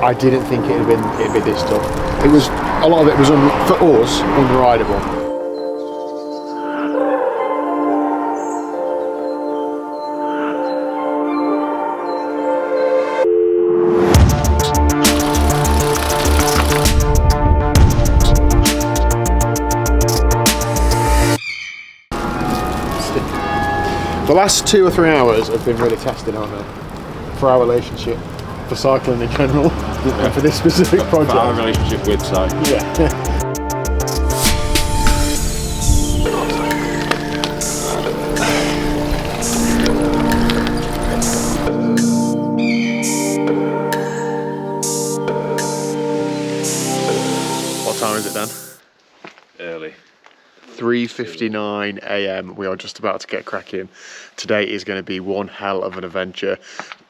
I didn't think it'd be this tough. It was, a lot of it was, for us, unrideable. The last 2 or 3 hours have been really testing, aren't they? For our relationship, for cycling in general, and for this specific project. For our relationship with cycling. Yeah. What time is it, Dan? Early. 3:59 AM. We are just about to get cracking. Today is going to be one hell of an adventure.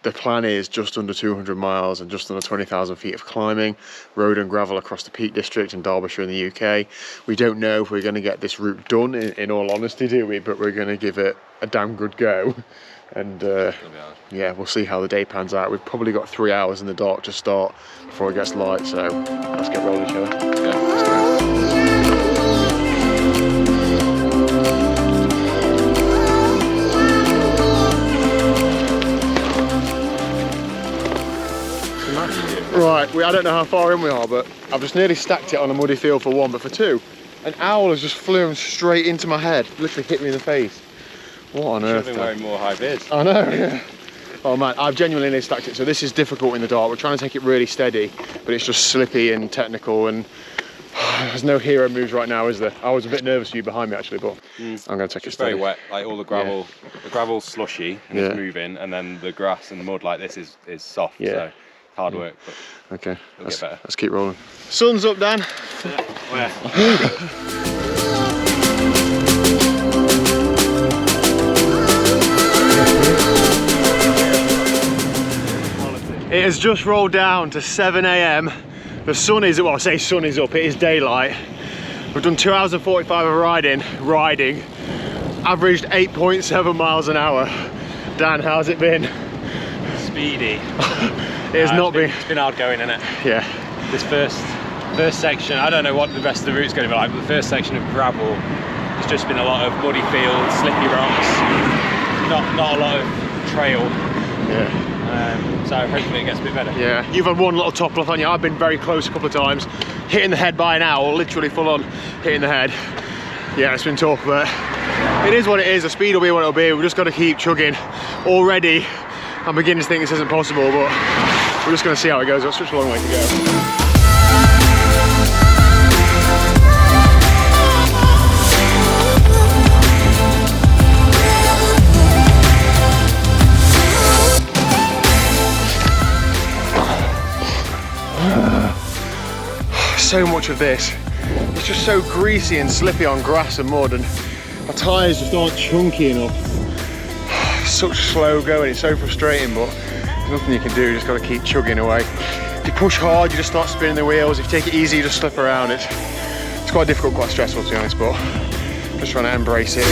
The plan is just under 200 miles and just under 20,000 feet of climbing, road and gravel across the Peak District in Derbyshire in the UK. We don't know if we're going to get this route done, in all honesty, do we? But we're going to give it a damn good go. And yeah, we'll see how the day pans out. We've probably got 3 hours in the dark to start before it gets light, so let's get rolling, shall we? Yeah, let's go. Right, I don't know how far in we are, but I've just nearly stacked it on a muddy field for one, but for two, an owl has just flown straight into my head, literally hit me in the face. What on earth? Should have been wearing more high vis. I know, yeah. Oh man, I've genuinely nearly stacked it, so this is difficult in the dark. We're trying to take it really steady, but it's just slippy and technical, and there's no hero moves right now, is there? I was a bit nervous for you behind me actually, but I'm going to take it steady. It's very wet, like all the gravel, the gravel's slushy and it's moving, and then the grass and the mud like this is soft, so hard work. But okay, get better. Let's keep rolling. Sun's up, Dan. Where? It has just rolled down to 7 AM. The sun is, well, I say sun is up, it is daylight. We've done 2 hours and 45 of riding, averaged 8.7 miles an hour. Dan, how's it been? Speedy. It has not been. It's been hard going, isn't it? Yeah. This first section, I don't know what the rest of the route's going to be like, but the first section of gravel, it's just been a lot of muddy fields, slippy rocks, not a lot of trail. Yeah. So hopefully it gets a bit better. Yeah, you've had one little top off on you. I've been very close a couple of times, hitting the head by an owl, literally full on hitting the head. Yeah, it's been tough, but it is what it is. The speed will be what it'll be. We've just got to keep chugging. Already, I'm beginning to think this isn't possible, but we're just going to see how it goes. It's such a long way to go. So much of this, it's just so greasy and slippy on grass and mud, and my tyres just aren't chunky enough. Such slow going, it's so frustrating, but there's nothing you can do, you just got to keep chugging away. If you push hard, you just start spinning the wheels. If you take it easy, you just slip around. It's quite difficult, quite stressful to be honest, but I'm just trying to embrace it.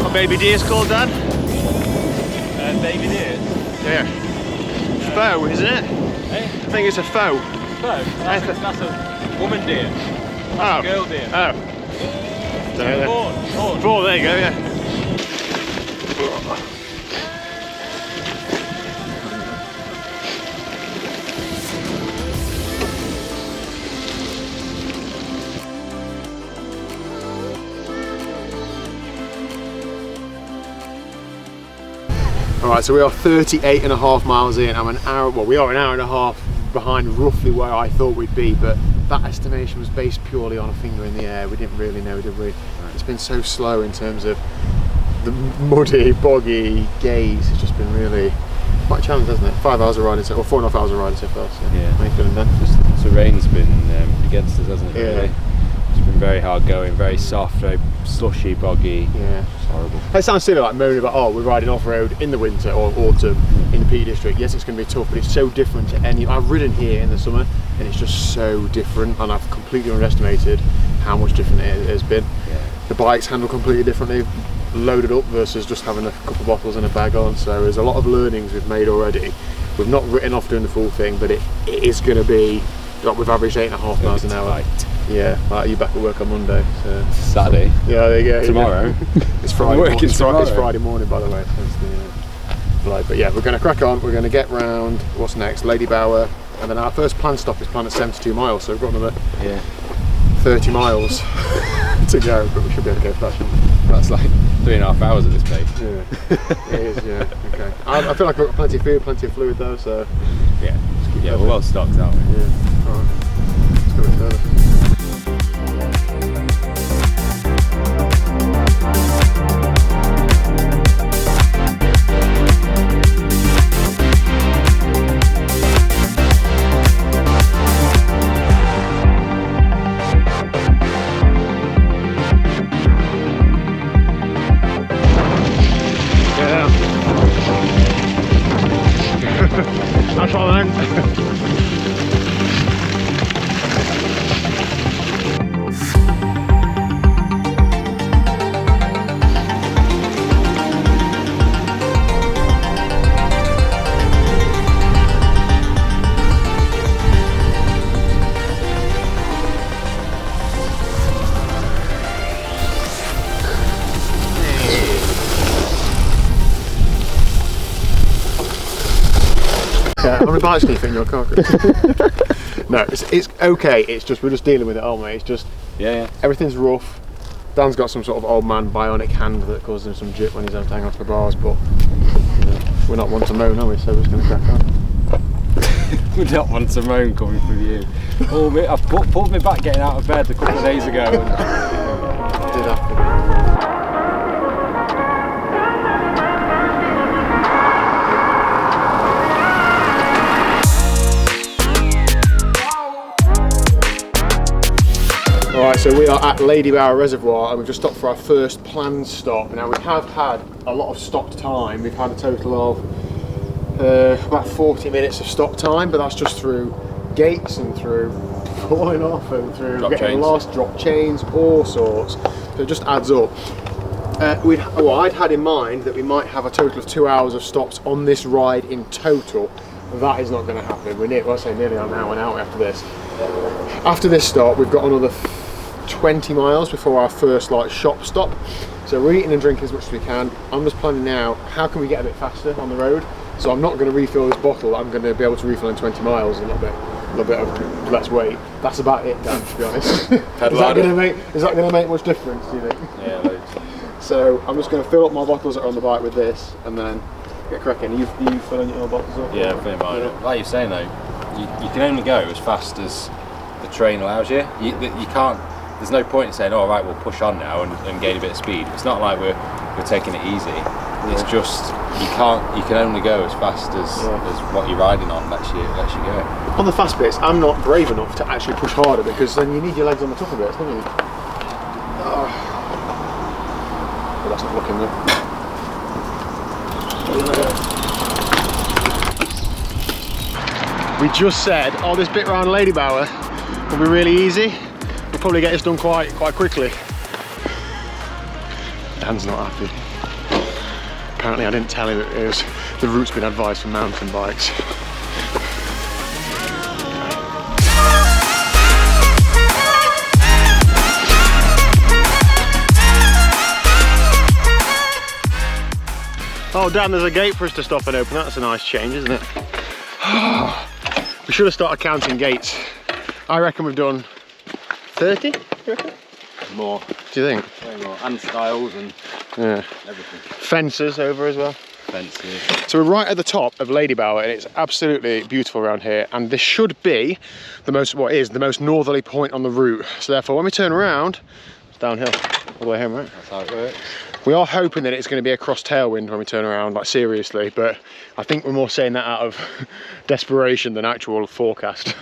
What baby deer's called, Dan? Baby deer? Yeah. Foe, isn't it? Eh? I think it's a foe. Foe? That's a woman deer. That's a girl deer. Oh. Fawn. Fawn, there you go, yeah. Alright, so we are 38.5 miles in. I'm an hour, well, we are an hour and a half behind roughly where I thought we'd be, but that estimation was based purely on a finger in the air. We didn't really know, did we? Right. It's been so slow in terms of the muddy, boggy gaze. It's just been really quite a challenge, hasn't it? 5 hours of riding, or 4.5 hours of riding so far. So yeah. How you feeling, Dan? The rain's been against us, hasn't it? Yeah. Really? It's been very hard going, very soft, very slushy, boggy. Yeah. It's horrible. It sounds silly, like moaning about, oh, we're riding off-road in the winter or autumn in the Peak District. Yes, it's going to be tough, but it's so different to any. I've ridden here in the summer, and it's just so different, and I've completely underestimated how much different it has been. Yeah. The bikes handle completely differently. loaded up versus just having a couple of bottles and a bag on. So there's a lot of learnings we've made already. We've not written off doing the full thing, but it is going to be, like, we've averaged 8.5 miles an hour. Yeah, like, you back at work on Monday. So. Saturday. Yeah, there you go. Tomorrow. It's Friday. It's tomorrow. Friday morning, by the way. That's the flight. But yeah, we're going to crack on. We're going to get round. What's next? Lady Bower, and then our first planned stop is planned at 72 miles. So we've got another 30 miles to go, but we should be able to go fast. That's like 3.5 hours at this pace. Yeah, it is. Yeah. Okay. I feel like we've got plenty of food, plenty of fluid though. So yeah, we're well stocked, aren't we? Yeah. All right. Let's go a bit further. That's all right. Yeah, how many bites can you fit in your car? No, it's okay. It's just, we're just dealing with it, aren't we? It's just, everything's rough. Dan's got some sort of old man bionic hand that causes him some jip when he's having to hang off the bars, but we're not one to moan, are we? So we're just going to crack on. We're not one to moan coming from you. I've pulled me back getting out of bed a couple of days ago. And It did happen. Alright, so we are at Lady Bower Reservoir and we've just stopped for our first planned stop. Now we have had a lot of stopped time. We've had a total of about 40 minutes of stop time, but that's just through gates and through falling off and through getting lost, drop chains, all sorts. So it just adds up. I'd had in mind that we might have a total of 2 hours of stops on this ride in total. That is not going to happen. We're nearly an hour and out after this. After this stop, we've got another 20 miles before our first shop stop. So we're eating and drinking as much as we can. I'm just planning now, how can we get a bit faster on the road? So I'm not going to refill this bottle. I'm going to be able to refill in 20 miles, a little bit of less weight. That's about it, Dan, to be honest. Is that going to make much difference, do you think? Yeah, loads. So I'm just going to fill up my bottles that are on the bike with this, and then get cracking. Are you filling your bottles up? Yeah, I'm filling mine up. Like you're saying though, you can only go as fast as the terrain allows you. You can't. There's no point in saying, "Oh, right, we'll push on now and gain a bit of speed." It's not like we're taking it easy. It's just you can only go as fast as what you're riding on lets you go. On the fast bits, I'm not brave enough to actually push harder because then you need your legs on the tougher bits, don't you? Oh. Well, that's not looking good. We just said, oh, this bit around Lady Bower will be really easy. We'll probably get this done quite quickly. Dan's not happy. Apparently I didn't tell him the route's been advised for mountain bikes. Oh Dan, there's a gate for us to stop and open. That's a nice change, isn't it? We should have started counting gates. I reckon we've done 30? More. Do you think? Way more. And styles and everything. Fences over as well. Fences. So we're right at the top of Lady Bower and it's absolutely beautiful around here, and this should be the most northerly point on the route. So therefore when we turn around, it's downhill all the way home, right? That's how it works. We are hoping that it's going to be a cross tailwind when we turn around, like seriously, but I think we're more saying that out of desperation than actual forecast.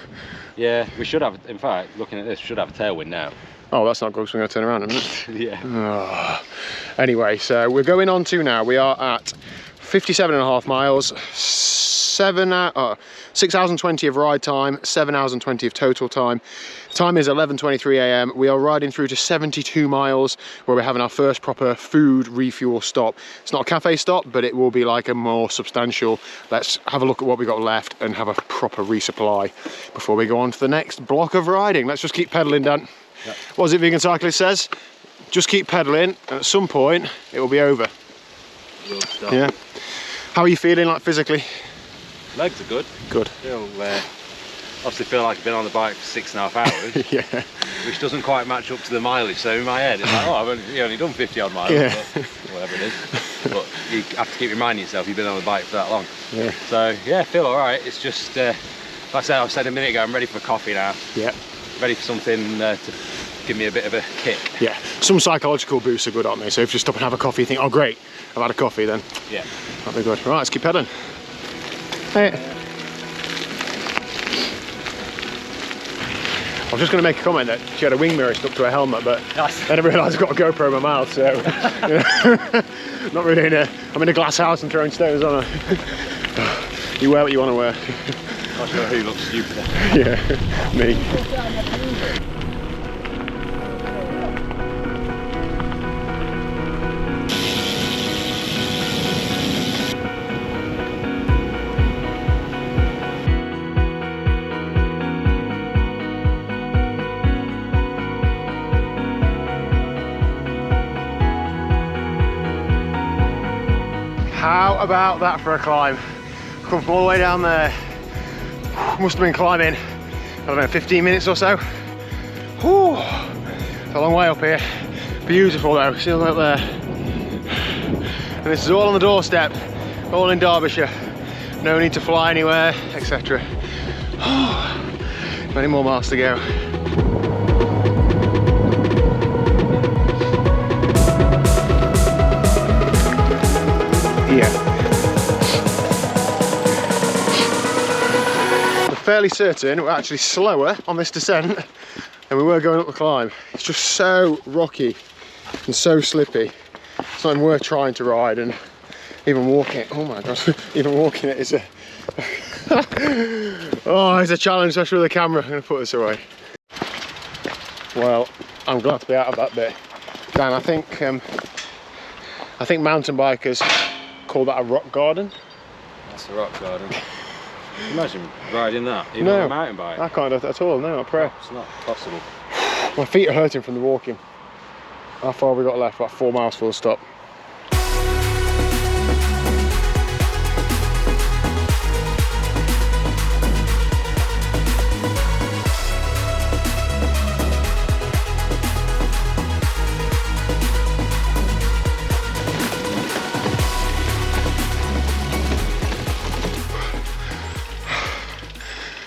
Yeah, we should have, in fact, looking at this, we should have a tailwind now. Oh, that's not good, so we're going to turn around, isn't it? Yeah. Oh. Anyway, so we're going on to now, we are at 57.5 miles, 7 6 hours and 20 of ride time, 7 hours and 20 of total time. Time is 11:23 a.m. We are riding through to 72 miles where we're having our first proper food refuel stop. It's not a cafe stop, but it will be like a more substantial, let's have a look at what we got left and have a proper resupply before we go on to the next block of riding. Let's just keep pedaling, Dan. Yep. What does it Vegan Cyclist says? Just keep pedaling and at some point it will be over. Yeah. How are you feeling, like, physically? Legs are good. Good. Obviously feel like I've been on the bike for 6.5 hours. Yeah. Which doesn't quite match up to the mileage. So in my head, it's like, oh, I've only done 50 odd miles, yeah. But whatever it is. But you have to keep reminding yourself you've been on the bike for that long. Yeah. So yeah, I feel all right. It's just, like I said a minute ago, I'm ready for coffee now. Yeah. Ready for something to give me a bit of a kick. Yeah. Some psychological boosts are good, aren't they? So if you stop and have a coffee, you think, oh great, I've had a coffee, then yeah, that'll be good. Right, let's keep pedaling. Hey. I was just going to make a comment that she had a wing mirror stuck to her helmet, but then I realised I've got a GoPro in my mouth, so you know, not really I'm in a glass house and throwing stones on her. You wear what you want to wear. Not sure who looks stupider. Yeah, me. How about that for a climb? Come from all the way down there. Must have been climbing, I don't know, 15 minutes or so. Whew. It's a long way up here. Beautiful though, see up there. And this is all on the doorstep, all in Derbyshire. No need to fly anywhere, etc. Many more miles to go. Yeah. We're fairly certain we're actually slower on this descent than we were going up the climb. It's just so rocky and so slippy. It's not even worth trying to ride, and even walking it, oh my gosh, even walking it is a oh, it's a challenge, especially with the camera. I'm going to put this away. Well, I'm glad to be out of that bit. Dan, I think mountain bikers call that a rock garden. That's a rock garden. Imagine riding that, even no, on a mountain bike. I can't do that at all, no, I pray. It's not possible. My feet are hurting from the walking. How far have we got left? About 4 miles full stop.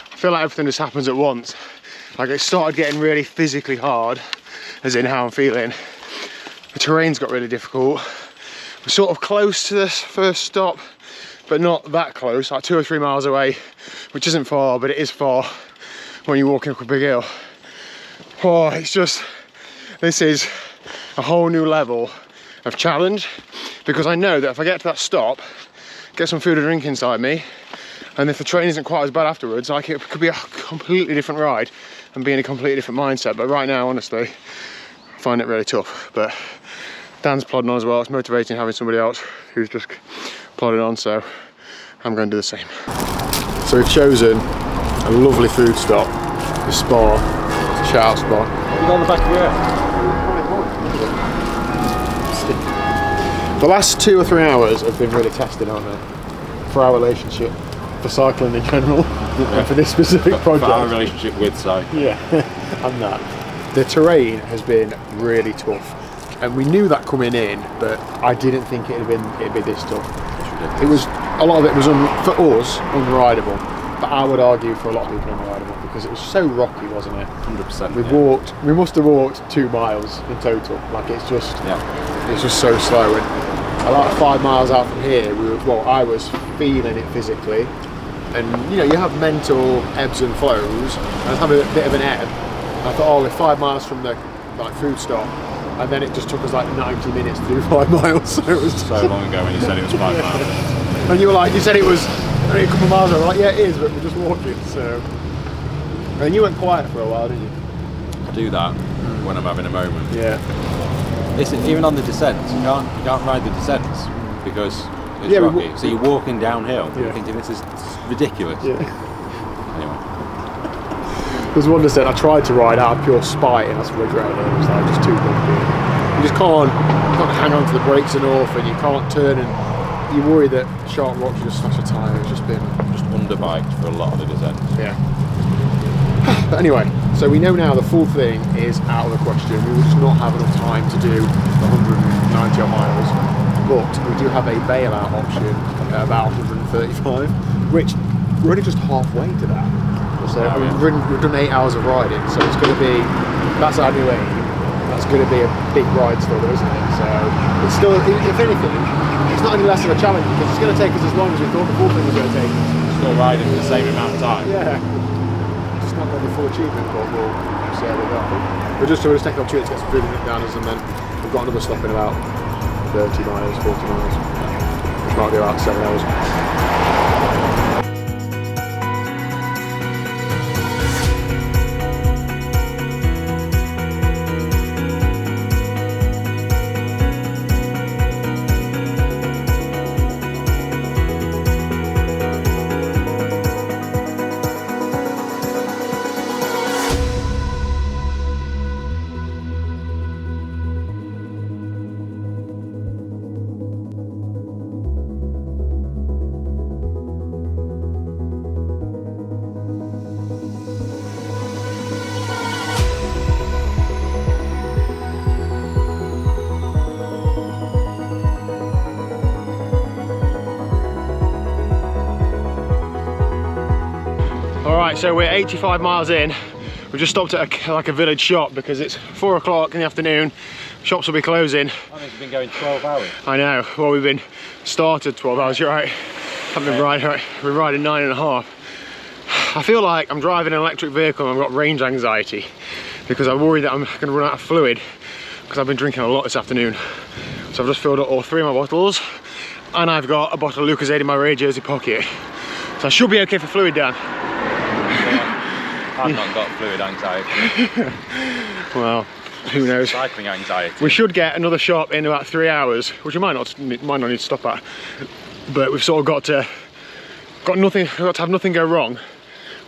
I feel like everything just happens at once. Like, it started getting really physically hard, as in how I'm feeling. The terrain's got really difficult. We're sort of close to this first stop, but not that close, like 2 or 3 miles away, which isn't far, but it is far when you're walking up a big hill. Oh, it's just, this is a whole new level of challenge, because I know that if I get to that stop, get some food and drink inside me, and if the train isn't quite as bad afterwards, like, it could be a completely different ride and be in a completely different mindset. But right now, honestly, I find it really tough. But Dan's plodding on as well. It's motivating having somebody else who's just plodding on, so I'm going to do the same. So we've chosen a lovely food stop, the Spa, it's a shout out Spa. You got on the back of your head. The last 2 or 3 hours have been really testing, aren't they? For our relationship, for cycling in general, and for this specific project. For our relationship with cycling. Yeah, and that. The terrain has been really tough, and we knew that coming in, but I didn't think it'd be this tough. It was, a lot of it was for us unrideable, but I would argue for a lot of people unrideable because it was so rocky, wasn't it? 100%. We must have walked 2 miles in total. Like, it's just so slow. And about 5 miles out from here, I was feeling it physically, and you know, you have mental ebbs and flows. I was having a bit of an ebb. I thought, oh, we're 5 miles from the food stop, and then it just took us like 90 minutes to do 5 miles. So it was so long ago when you said it was 5 miles. And you were like, you said it was only a couple of miles away. We're like, yeah, it is, but we're just walking. So, and you went quiet for a while, didn't you? I do that when I'm having a moment. Yeah. Listen, even on the descents, you can't ride the descents because it's rocky. So you're walking downhill. You're thinking this is ridiculous. Yeah. Anyway. There's one descent I tried to ride out of pure spite, and that's regret it. It was like just too bumpy. You just can't hang on to the brakes enough, and you can't turn, and you worry that sharp rocks just slash a tyre. It's just been Underbiked for a lot of the descents. Yeah. But anyway, so we know now the full thing is out of the question. We will just not have enough time to do the 190 odd miles, but we do have a bailout option at about 135, which we're only just halfway to that. So we've done 8 hours of riding, so it's going to be, that's our new aim. That's going to be a big ride still, isn't it? So it's still, if anything, it's not any less of a challenge because it's going to take us as long as we thought the full thing was going to take us. Still riding for the same amount of time. Yeah. It's not got the full achievement, but we'll see how we go. We're just taking the opportunity to get some food and downers, and then we've got another stop in about 30 miles, 40 miles, which might be about 7 hours. Alright, so we're 85 miles in. We've just stopped at a village shop because it's 4 o'clock in the afternoon. Shops will be closing. I think we've been going 12 hours. I know. Well, we've been started 12 hours, you're right. Haven't been riding, we're riding 9.5. I feel like I'm driving an electric vehicle and I've got range anxiety because I worry that I'm going to run out of fluid because I've been drinking a lot this afternoon. So I've just filled up all 3 of my bottles and I've got a bottle of Lucozade in my Ray jersey pocket. So I should be okay for fluid, Dan. I've not got fluid anxiety. Well, who knows? Cycling anxiety. We should get another shop in about 3 hours, which we might not need to stop at. But we've sort of got to have nothing go wrong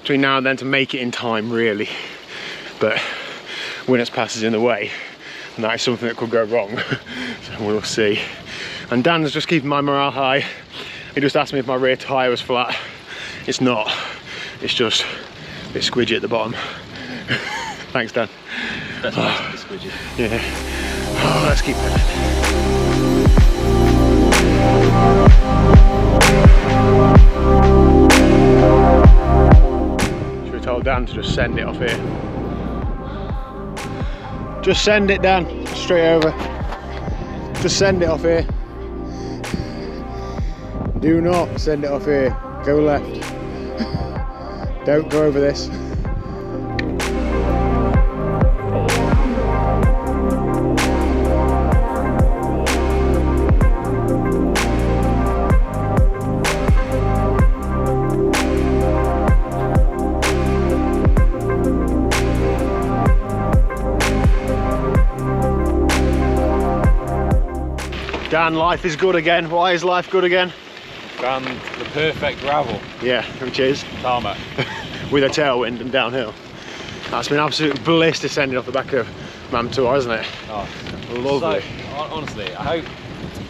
between now and then to make it in time, really. But Winners Pass is in the way, and that is something that could go wrong. So we'll see. And Dan's just keeping my morale high. He just asked me if my rear tyre was flat. It's not. It's just a bit squidgy at the bottom. Thanks, Dan. That's nice to be squidgy. Yeah. Oh, let's keep it. Should we tell Dan to just send it off here? Just send it, Dan. Straight over. Just send it off here. Do not send it off here. Go left. Don't go over this. Dan, life is good again. Why is life good again? Found the perfect gravel. Yeah, which is Tarmac. with a tailwind and downhill. That's been absolute bliss descending off the back of Mantua, hasn't it? Oh, lovely. So, honestly, I hope,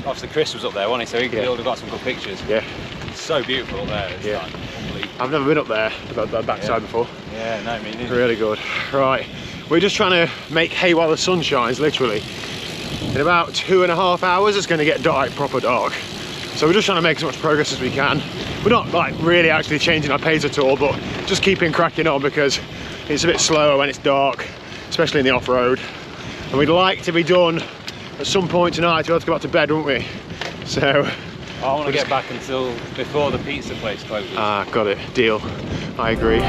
obviously Chris was up there, wasn't he? So he could have got some good pictures. Yeah. It's so beautiful up there. It's Yeah. like unbelievable. I've never been up there, that backside before. Yeah, no, me neither. Really good. Right, we're just trying to make hay while the sun shines, literally. In about 2.5 hours, it's going to get dark, proper dark. So we're just trying to make as much progress as we can. We're not like really actually changing our pace at all, but just keeping cracking on because it's a bit slower when it's dark, especially in the off-road. And we'd like to be done at some point tonight to be able to go back to bed, wouldn't we? So I want to get back until before the pizza place closes. ah, got it. Deal. I agree.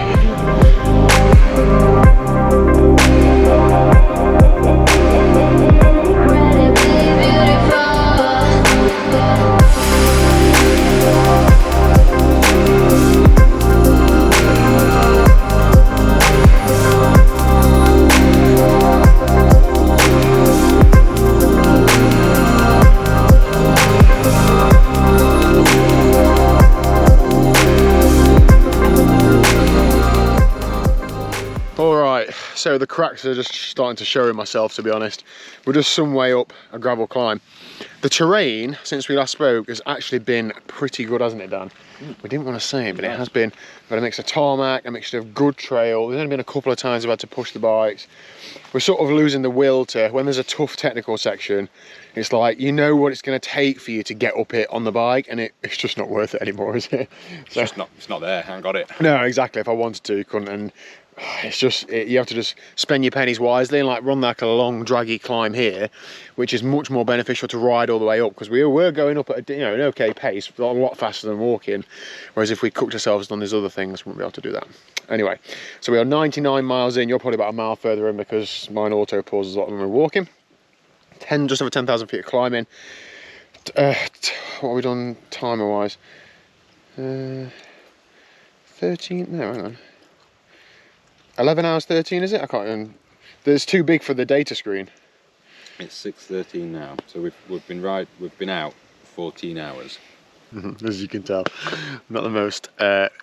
so the cracks are just starting to show in myself, to be honest. We're just some way up a gravel climb. The terrain, since we last spoke, has actually been pretty good, hasn't it, Dan? We didn't want to say it, but it has been. We've had a mix of tarmac, a mixture of good trail. There's only been a couple of times we've had to push the bikes. We're sort of losing the will to, when there's a tough technical section, it's like, you know what it's going to take for you to get up it on the bike, and it's just not worth it anymore, is it? So, it's not there, I haven't got it. No, exactly. If I wanted to, couldn't. And it's just, you have to just spend your pennies wisely and like run like a long draggy climb here, which is much more beneficial to ride all the way up, because we were going up at an okay pace, a lot faster than walking. Whereas if we cooked ourselves and done these other things, we wouldn't be able to do that. Anyway, so we are 99 miles in. You're probably about a mile further in because mine auto pauses a lot when we're walking. Just over 10,000 feet of climbing. What have we done timer wise? 13, no, hang on. 11 hours 13, is it? I can't remember. It's too big for the data screen. It's 6:13 now, so we've been out 14 hours. As you can tell, not the most.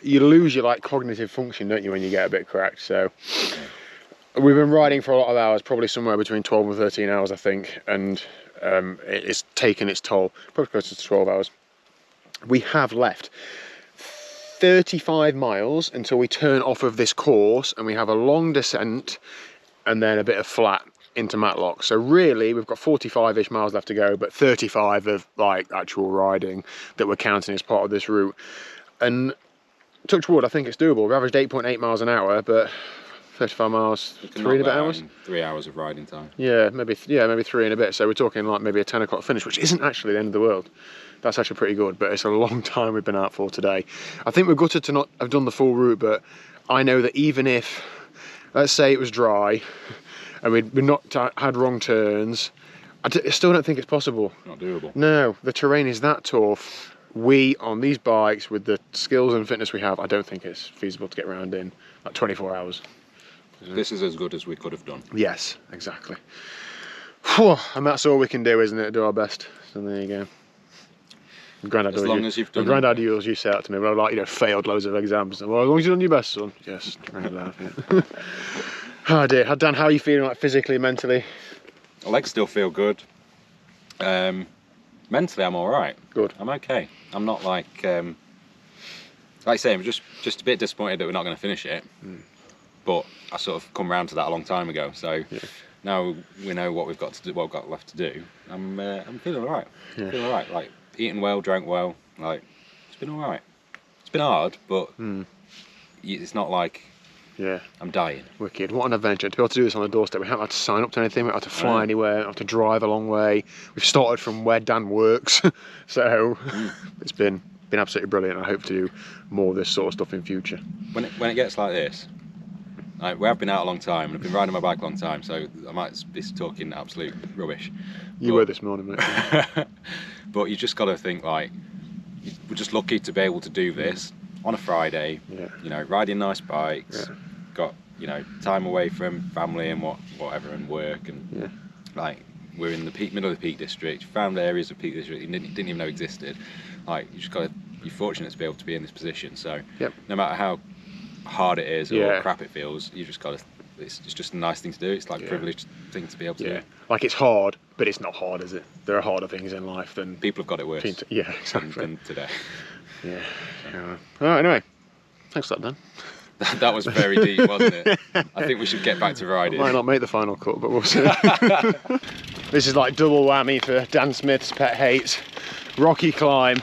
You lose your like cognitive function, don't you, when you get a bit cracked? So we've been riding for a lot of hours, probably somewhere between 12 and 13 hours, I think, and it's taken its toll. Probably close to 12 hours. We have left 35 miles until we turn off of this course, and we have a long descent and then a bit of flat into Matlock. So really we've got 45-ish miles left to go, but 35 of like actual riding that we're counting as part of this route. And touch wood, I think it's doable. We averaged 8.8 miles an hour, but 35 miles, 3 and a bit hours. 3 hours of riding time. Yeah, maybe 3 and a bit. So we're talking like maybe a 10 o'clock finish, which isn't actually the end of the world. That's actually pretty good, but it's a long time we've been out for today. I think we're gutted to not have done the full route, but I know that even if, let's say it was dry and we'd not had wrong turns, I still don't think it's possible. Not doable. No, the terrain is that tough. We, on these bikes, with the skills and fitness we have, I don't think it's feasible to get around in like 24 hours. This is as good as we could have done. Yes, exactly. Whew, and that's all we can do, isn't it? Do our best. So there you go. Grandad, as long as you've done. Grandad, you say that to me. Well, like failed loads of exams. Well, as long as you've done your best, son. Yes, Grandad. Yeah. Oh dear, Dan, how are you feeling, like physically, mentally? My legs still feel good. Mentally, I'm all right. Good. I'm okay. I'm not like I say, I'm just a bit disappointed that we're not going to finish it. But I sort of come round to that a long time ago. So now we know what we've got to do, what we've got left to do. I'm feeling all right. Yeah. Feeling all right. Like eating well, drank well. Like it's been all right. It's been hard, but it's not like I'm dying. Wicked. What an adventure. To be able to do this on the doorstep. We haven't had to sign up to anything. We haven't had to fly anywhere. We haven't had to drive a long way. We've started from where Dan works. So it's been absolutely brilliant. I hope to do more of this sort of stuff in future. When it gets like this, like, we have been out a long time and I've been riding my bike a long time, so I might be talking absolute rubbish. You were this morning, mate. But you just got to think, like, we're just lucky to be able to do this on a Friday. You know, riding nice bikes, got, you know, time away from family and whatever and work, and like we're in the middle of the Peak District. Found areas of Peak District you didn't even know existed. Like, you just got to be fortunate to be able to be in this position. So no matter how hard it is or crap it feels, you just got to. It's just a nice thing to do. It's like a privileged thing to be able to do. Like, it's hard, but it's not hard, is it? There are harder things in life than people have got it worse. Exactly. Than today. Yeah. All right. Anyway, thanks for that, Dan. That was very deep, wasn't it? I think we should get back to riding. Might not make the final cut, but we'll see. This is like double whammy for Dan Smith's pet hates. Rocky climb,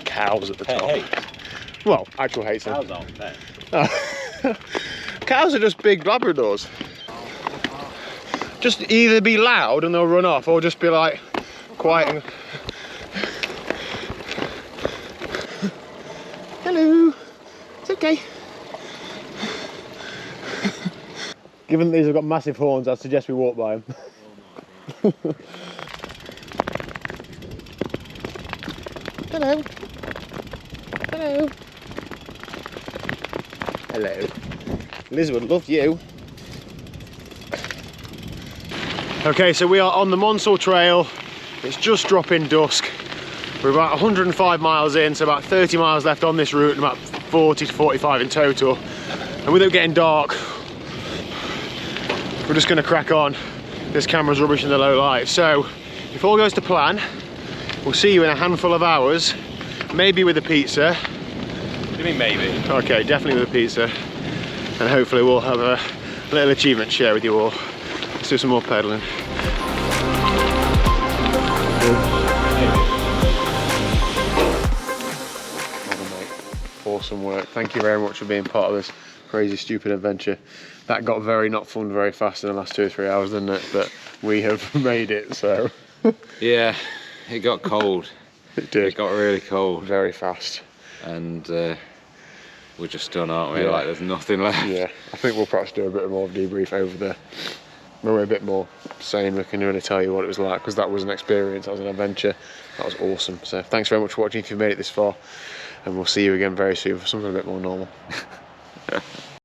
cows at the top. Hates. Well, actual hates. Cows aren't pet. Cows are just big Labradors. Just either be loud and they'll run off, or just be like quiet and... Hello. It's okay. Given that these have got massive horns, I'd suggest we walk by them. Hello. Hello. Hello. Liz would love you. Okay, so we are on the Monsell Trail. It's just dropping dusk. We're about 105 miles in, so about 30 miles left on this route and about 40 to 45 in total. And without getting dark, we're just gonna crack on. This camera's rubbish in the low light. So if all goes to plan, we'll see you in a handful of hours, maybe with a pizza. What do you mean maybe? Okay, definitely with a pizza. And hopefully we'll have a little achievement to share with you all. Let's do some more pedaling. Awesome work. Thank you very much for being part of this crazy, stupid adventure. That got very not fun very fast in the last 2 or 3 hours, didn't it? But we have made it, so. Yeah, it got cold. It did. It got really cold. Very fast. And we're just done, aren't we? Yeah. Like there's nothing left. Yeah, I think we'll perhaps do a bit more debrief over there. When we're a bit more sane, we can really tell you what it was like, because that was an experience, that was an adventure. That was awesome. So thanks very much for watching if you've made it this far. And we'll see you again very soon for something a bit more normal.